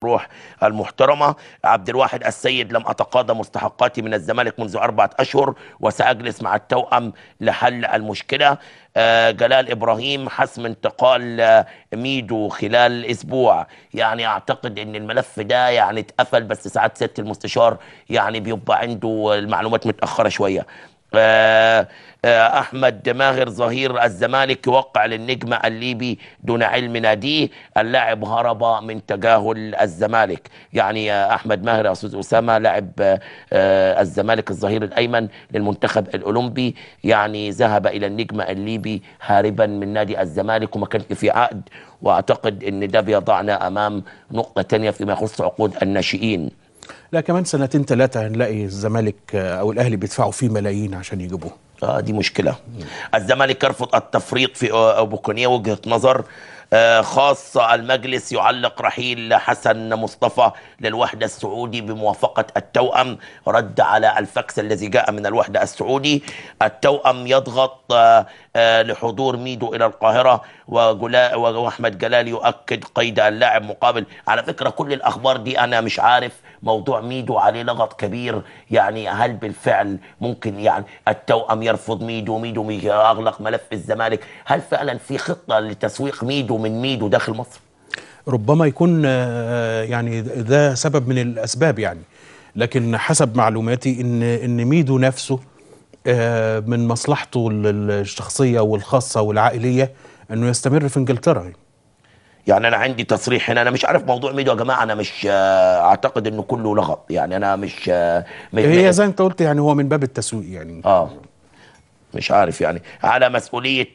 روح المحترمة. عبد الواحد السيد: لم أتقاضى مستحقاتي من الزمالك منذ 4 أشهر وسأجلس مع التوأم لحل المشكلة. جلال إبراهيم: حسم انتقال ميدو خلال أسبوع. يعني أعتقد أن الملف ده يعني اتقفل، بس ساعات سيادة المستشار يعني بيبقى عنده المعلومات متأخرة شوية. أحمد ماهر: ظهير الزمالك يوقع للنجم الليبي دون علم ناديه، اللاعب هرب من تجاهل الزمالك. يعني أحمد ماهر يا أستاذ أسامة لاعب الزمالك الظهير الأيمن للمنتخب الأولمبي، يعني ذهب إلى النجم الليبي هاربا من نادي الزمالك وما كانش في عقد، وأعتقد أن ده بيضعنا أمام نقطة تانية فيما يخص عقود الناشئين. لا كمان سنتين ثلاثة هنلاقي الزمالك أو الأهلي بيدفعوا فيه ملايين عشان يجيبوه. دي مشكلة. الزمالك يرفض التفريط في أبو كونيه، وجهة نظر خاصة. المجلس يعلق رحيل حسن مصطفى للوحدة السعودي بموافقة التوأم، رد على الفاكس الذي جاء من الوحدة السعودي. التوأم يضغط لحضور ميدو إلى القاهرة، وأحمد جلال يؤكد قيد اللاعب مقابل. على فكرة كل الأخبار دي أنا مش عارف موضوع ميدو عليه لغط كبير، يعني هل بالفعل ممكن يعني التوأم يرفض ميدو أغلق ملف الزمالك؟ هل فعلا في خطة لتسويق ميدو من ميدو داخل مصر؟ ربما يكون يعني ده سبب من الأسباب يعني، لكن حسب معلوماتي إن ميدو نفسه من مصلحته الشخصية والخاصة والعائلية إنه يستمر في إنجلترا. يعني انا عندي تصريح هنا، انا مش عارف موضوع ميدو يا جماعه، انا مش اعتقد انه كله لغط، يعني انا مش هي زي انت قلت يعني هو من باب التسويق يعني. مش عارف يعني. على مسؤوليه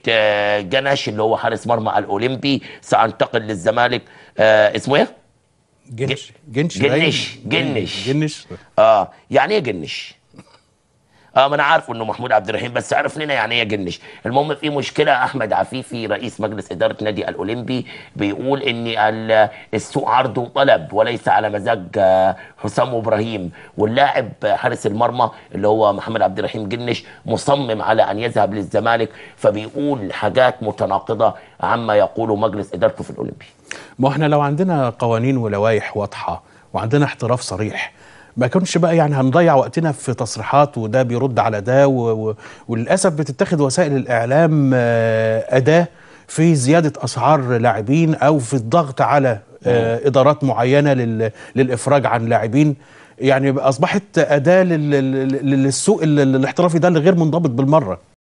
جنش اللي هو حارس مرمى الاولمبي، سانتقل للزمالك. اسمه ايه؟ جنش. يعني ايه جنش؟ ما انا عارفه انه محمود عبد الرحيم، بس عرف لنا يعني ايه جنش. المهم في مشكله. احمد عفيفي رئيس مجلس اداره نادي الاولمبي بيقول ان السوق عرض وطلب وليس على مزاج حسام ابراهيم، واللاعب حارس المرمى اللي هو محمد عبد الرحيم جنش مصمم على ان يذهب للزمالك، فبيقول حاجات متناقضه عما يقوله مجلس ادارته في الاولمبي. ما احنا لو عندنا قوانين ولوائح واضحه وعندنا احتراف صريح، ما كنش بقى يعني هنضيع وقتنا في تصريحات وده بيرد على ده وللأسف بتتخذ وسائل الإعلام أداة في زيادة أسعار لاعبين أو في الضغط على إدارات معينة للإفراج عن لاعبين. يعني أصبحت أداة للسوق الاحترافي ده اللي غير منضبط بالمرة.